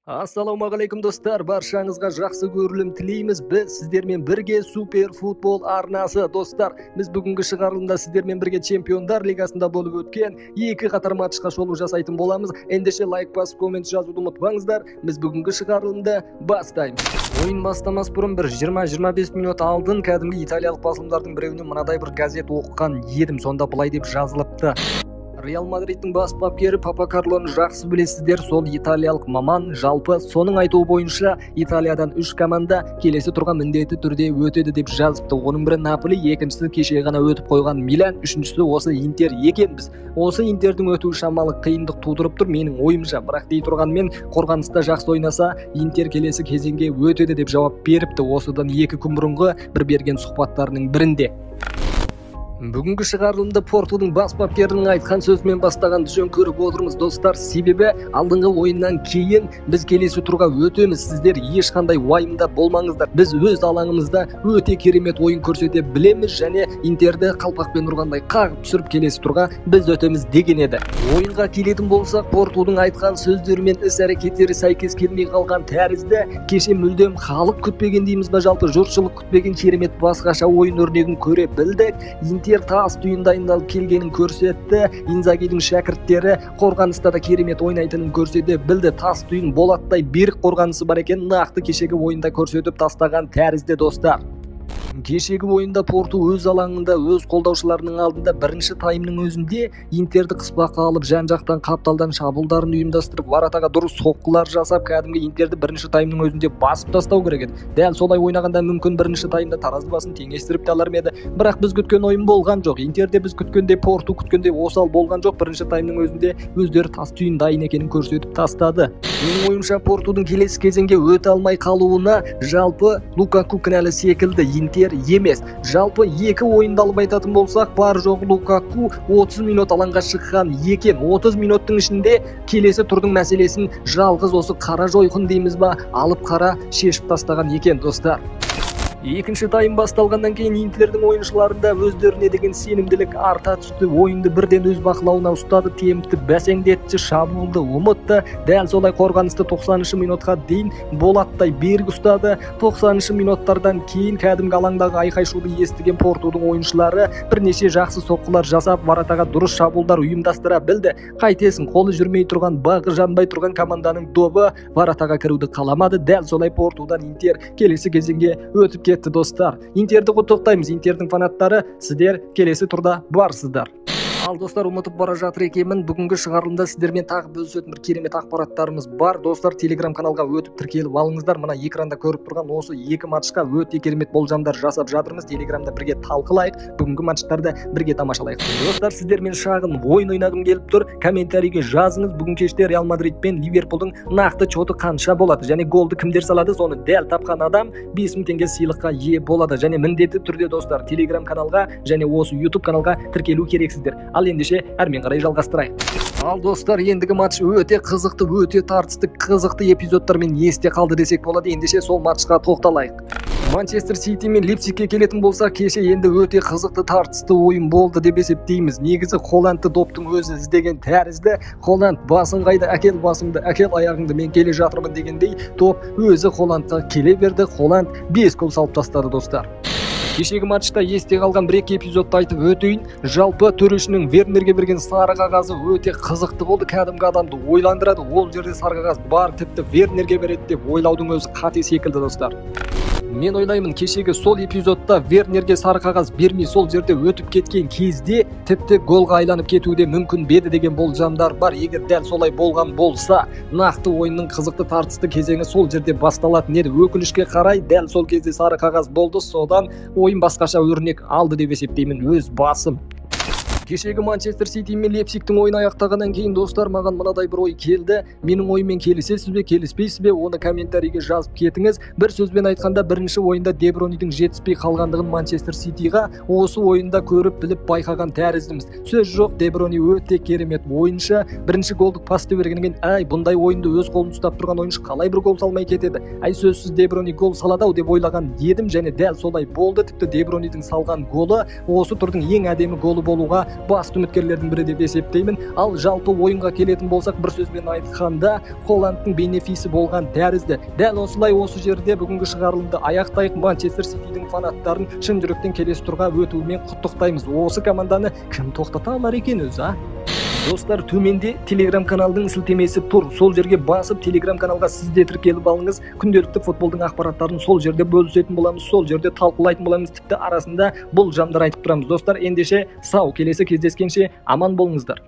Ассалаумағалейкум достар, баршаңызға жақсы көрілім тілейміз. Біз сіздермен бірге супер футбол арнасы достар. Біз бүгінгі шығарылымда сіздермен бірге Чемпиондар лигасында болып өткен екі қатар матчқа шолу жасайтын боламыз. Ендеше лайк басып коммент жазуды ұмытпаңыздар. Біз бүгінгі шығарылымды бастаймыз. Ойын бастамас бұрын бір 20-25 минут алдын кәдімгі италиялық басылымдардың біреуінен мынадай бір газет оқыған едім. Сонда былай деп жазылыпты: Реал Мадридтің бас бапкері Папа Карлоны жақсы білесіздер. Сол италиялық маман. Жалпы соның айтуы бойынша Италиядан 3 команда келесі тұрған міндетті түрде өтеді деп жазыпты. Оның бірі Наполи, екіншісі кеше ғана өтіп қойған Милан, үшіншісі осы Интер екенбіз. Осы Интердің өтуі шамалы қиындық тудырып тұр менің ойымша. Бірақ дей тұрғанмен қорғаныста жақсы ойнаса Интер келесі кезеңге өтеді деп жауап беріпті. Осыдан 2 күн бұрынғы бір берген сұхбаттарының бірінде. Бүгінгі шығарылымды Портудың бас бапкерінің айтқан сөзімен бастағанды жөн көріп отырмыз достар. Себебі алдыңғы ойыннан кейін біз келесі турға өтеміз. Сіздер ешқандай уайымда болмаңыздар. Біз өз алаңымызда өте керемет ойын көрсете білеміз және Интерді қалпақпен ұрғандай қағып түсіріп келесі турға біз өтеміз деген еді. Ойынға келетін болсақ, Портудың айтқан сөздері мен іс-әрекеттері сәйкес келмей қалған тәрізді. Кеше мүлдем халық күтпеген дейміз бе, жалпы жұртшылық күтпеген керемет басқаша ойын өрнегін көре білдік. Интер тас түйін дайындалып келгенін көрсетті. Инзагидің шәкірттері қорғаныста да керемет ойнайтынын көрсете білді. Тас түйін болаттай берік қорғанысы бар екен, нақты кешегі ойында көрсетіп тастаған тәрізді достар. Кешегі ойында Порту өз алаңында, өз қолдаушыларының алдында бірінші таймның өзінде Интерді қыспаққа алып, жан-жақтан қапталдан шабуылдарын ұйымдастырып, варатаға дұрыс соққылар жасап, кәдімгі Интерді бірінші таймның өзінде басып тастау керек еді. Дәл солай ойнағанда мүмкін бірінші таймда таразы басын теңестіріп те алар еді. Бірақ біз күткен ойын болған жоқ. Интерде біз күткенде, Порту күткенде осал болған жоқ. Бірінші таймның өзінде өздері тас түйін дайын екенін көрсетіп тастады. Менің ойымша Портудың келесі кезеңге өте алмай қалуына жалпы Лукаку кінәлі секілді, Интер емес. Жалпы 2 ойынды алып айтатын болсақ, бар жоқ Лукаку 30 минут алаңға шыққан екен. 30 минуттың ішінде келесі турдың мәселесін жалғыз осы қара жойқын дейміз ба, алып қара шешіп тастаған екен достар. Екінші тайм басталғаннан кейін Интердің ойыншыларында өздеріне деген сенімділік арта түсті. Ойынды бірден өз бақылауына ұстады, темпті бәсеңдетті, шабуылды ұмытты. Дәл солай қорғанысты 90 минутқа дейін болаттай берік ұстады. 90 минуттардан кейін кәдімгі алаңдағы айқай-шуды естіген Портудың ойыншылары бірнеше жақсы соққылар жасап, варатаға дұрыс шабуылдар ұйымдастыра білді. Қайтесің, қолы жүрмей тұрған, бағы жанбай тұрған команданың добы варатаға кіруді қаламады. Дәл солай Портудан Интер келесі кезеңге өтіп кетті достар. Интерді құттықтаймыз. Интердің фанаттары, сіздер келесі турда барсыздар. Ал достар, ұмытып бара жатыр екенмін, бүгінгі шығарылымда сіздермен тағы бөлісетін бір керемет ақпараттарымыз бар. Достар, Telegram каналға өтіп тіркеліп алыңыздар. Мына экранда көріп тұрған осы 2 матчқа өте керемет болжамдар жасап жатырмыз. Телеграмда бірге талқылайық, бүгінгі матчтарды бірге тамашалайық. Достар, сіздермен шағын ойын ойнағым келіп тұр. Комментарийге жазыңыз, бүгін кеште Реал Мадрид пен Ливерпулдың нақты чоты қанша болады және голды кімдер салады, соны дәл тапқан адам 5000 теңге сыйлыққа ие болады. Және міндетті түрде достар, Telegram каналға және осы YouTube каналға тіркелу керексіздер. Ал ендеше әрмен қарай жалғастырайық. Ал достар, ендігі матч өте қызықты, өте тартысты, қызықты эпизодтармен есте қалды десек болады. Ендеше сол матчқа тоқталайық. Манчестер Сити мен Лейпцигке келетін болса, кеше енді өте қызықты, тартысты ойын болды деп есептейміз. Негізі Холландты доптың өзі іздеген тәрізді. Холланд басың қайда, әкел басыңды, әкел аяғыңды, мен келе жатырмын дегендей, топ өзі Холландқа келе берді. Холланд 5 гол салып тастады достар. Кешегі матчта есте қалған бір-екі эпизодты айтып өтейін. Жалпы төрешінің Вернерге берген сары қағазы өте қызықты болды, кәдімгі адамды ойландырады. Ол жерде сары қағаз бар, тіпті Вернерге береді деп ойлаудың өзі қате секілді достар. Мен ойлаймын, кешегі сол эпизодта Вернерге сары қағаз бермей сол жерде өтіп кеткен кезде тіпті голға айланып кетуде мүмкін беді деген болжамдар бар. Егер дәл солай болған болса, нақты ойынның қызықты тартысты кезеңі сол жерде басталатын еді. Өкінішке қарай дәл сол кезде сары қағаз болды, содан ойын басқаша өрнек алды деп есептеймін өз басым. Кешегі Манчестер Сити мен Лейпцигтің ойын аяқтағаннан кейін достар, маған мынадай бір ой келді. Менің ойыммен келісесіз бе, келіспейсіз бе, оны комментарийге жазып кетіңіз. Бір сөзбен айтқанда, бірінші ойында Де Бруйндің жетіспей қалғандығын Манчестер Ситиға осы ойында көріп біліп байқаған тәріздіміз. Сөз жоқ, Де Брuyне өте керемет ойыншы. Бірінші голдық пасты бергеннен кейін, бұндай ойынды өз қолын ұстап тұрған ойыншы қалай бір гол салмай кетеді? Сөзсіз Де Брuyне гол салады-ау деп ойлаған едім және дәл солай болды. Тіпті Де Брuyндің салған голы осы турдың ең әдемі голы болуға басты үміткерлердің бірі деп есептеймін. Ал жалпы ойынға келетін болсақ, бір сөзбен айтқанда, Холландтың бенефисі болған тәрізді. Дәл осылай осы жерде бүгінгі шығарылымды аяқтайық. Манчестер Ситидің фанаттарын шын жүректен келесі турға өтуімен құттықтаймыз. Осы команданы кім тоқтата алар екен өзі, Достар, төменде Telegram каналдың сілтемесі тұр. Сол жерге басып, Telegram каналға сіз де тіркеліп алыңыз. Күнделікті футболдың ақпараттарын сол жерде бөлісетін боламыз, сол жерде талқылайтын боламыз, тіпті арасында бұл жамдар айтып тұрамыз. Достар, ендеше сау, келесі кездескенше аман болыңыздар.